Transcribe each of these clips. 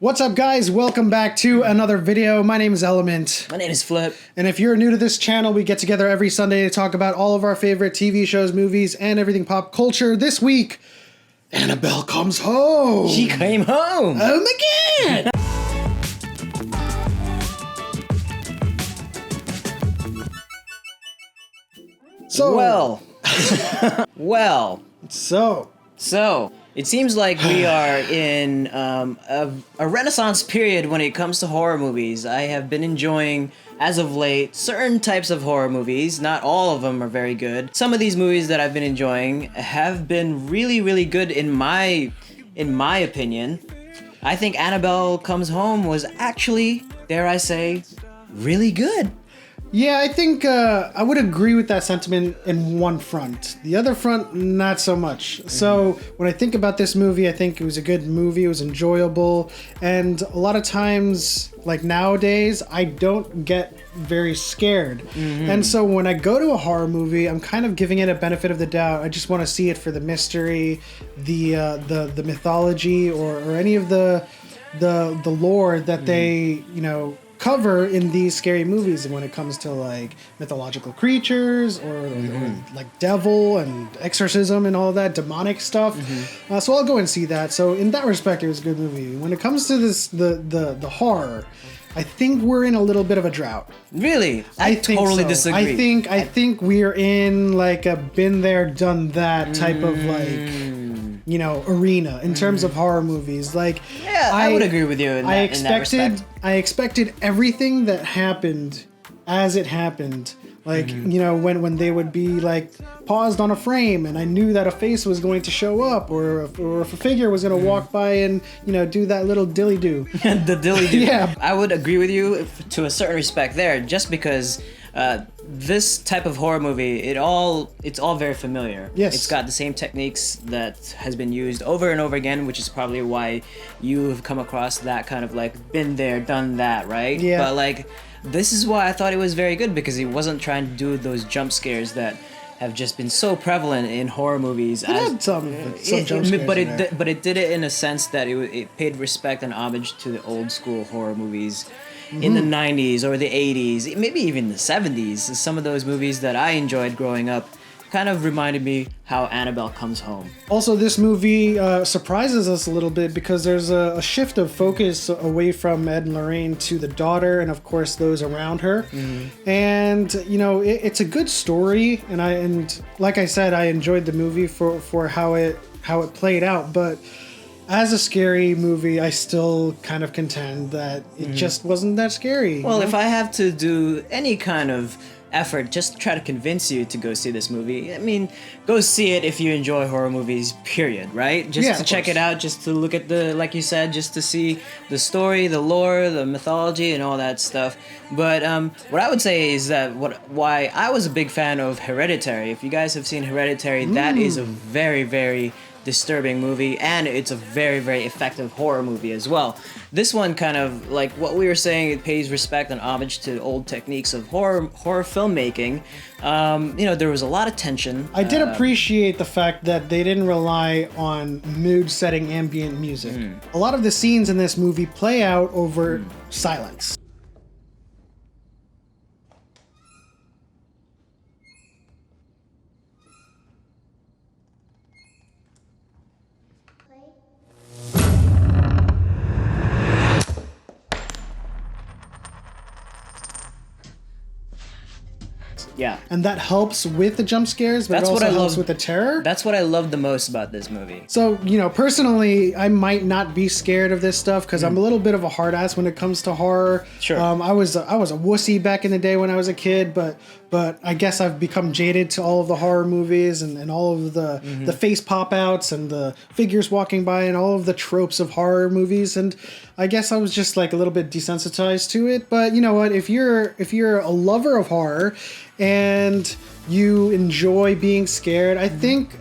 What's up, guys? Welcome back to another video. My name is Element. My name is Flip. And if you're new to this channel, we get together every Sunday to talk about all of our favorite TV shows, movies, and everything pop culture. This week, Annabelle comes home. She came home. Oh my god! So, So, it seems like we are in a renaissance period when it comes to horror movies. I have been enjoying, as of late, certain types of horror movies. Not all of them are very good. Some of these movies that I've been enjoying have been really, really good in my opinion. I think Annabelle Comes Home was actually, dare I say, really good. yeah, I think I would agree with that sentiment in one front. The other front, not so much. So when I think about this movie, I think it was a good movie. It was enjoyable. And a lot of times, like nowadays, I don't get very scared. And so when I go to a horror movie, I'm kind of giving it a benefit of the doubt. I just want to see it for the mystery, the mythology, or any of the lore that they, cover in these scary movies. And when it comes to like mythological creatures or like devil and exorcism and all that demonic stuff, so I'll go and see that. So in that respect, it was a good movie. When it comes to this the horror, I think we're in a little bit of a drought. Really? I totally disagree. I think we're in like a been there, done that type of like arena in terms of horror movies. Like, yeah, I would agree with you in that respect. I expected everything that happened as it happened. Like, when they would be like paused on a frame and I knew that a face was going to show up or if a figure was going to walk by and, do that little dilly-do. The dilly-do. Yeah. I would agree with you to a certain respect there, just because this type of horror movie, it's all very familiar. Yes. It's got the same techniques that has been used over and over again, which is probably why you have come across that kind of like been there, done that, right? Yeah. But like, this is why I thought it was very good, because he wasn't trying to do those jump scares that have just been so prevalent in horror movies. It had some jump scares but it did it in a sense that it paid respect and homage to the old school horror movies in the 90s or the 80s, maybe even the 70s. Some of those movies that I enjoyed growing up kind of reminded me how Annabelle Comes Home. Also, this movie surprises us a little bit because there's a shift of focus away from Ed and Lorraine to the daughter and, of course, those around her. And, it's a good story. And like I said, I enjoyed the movie for how it played out. But as a scary movie, I still kind of contend that it just wasn't that scary. Well, if I have to do any kind of effort just to try to convince you to go see this movie, I mean, go see it if you enjoy horror movies, period, right? Just to check it out, just to look at like you said, just to see the story, the lore, the mythology, and all that stuff. But what I would say is that why I was a big fan of Hereditary. If you guys have seen Hereditary, that is a very, very disturbing movie, and it's a very, very effective horror movie as well. This one kind of, like what we were saying, it pays respect and homage to old techniques of horror filmmaking. There was a lot of tension. I did appreciate the fact that they didn't rely on mood-setting ambient music. A lot of the scenes in this movie play out over silence. Yeah. And that helps with the jump scares, but it also helps with the terror. That's what I love the most about this movie. So, personally, I might not be scared of this stuff because I'm a little bit of a hard ass when it comes to horror. Sure. I was a wussy back in the day when I was a kid, but I guess I've become jaded to all of the horror movies and all of the face pop-outs and the figures walking by and all of the tropes of horror movies, and I guess I was just like a little bit desensitized to it. But you know what? If you're a lover of horror and you enjoy being scared, I think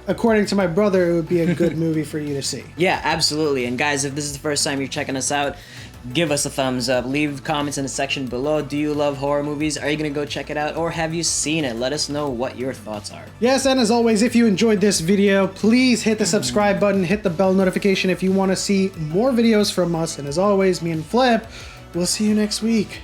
according to my brother, it would be a good movie for you to see. Yeah, absolutely. And guys, if this is the first time you're checking us out, give us a thumbs up. Leave comments in the section below. Do you love horror movies? Are you gonna go check it out, or have you seen it? Let us know what your thoughts are. Yes, and as always, if you enjoyed this video, please hit the subscribe button, hit the bell notification if you want to see more videos from us. And as always, me and Flip, we'll see you next week.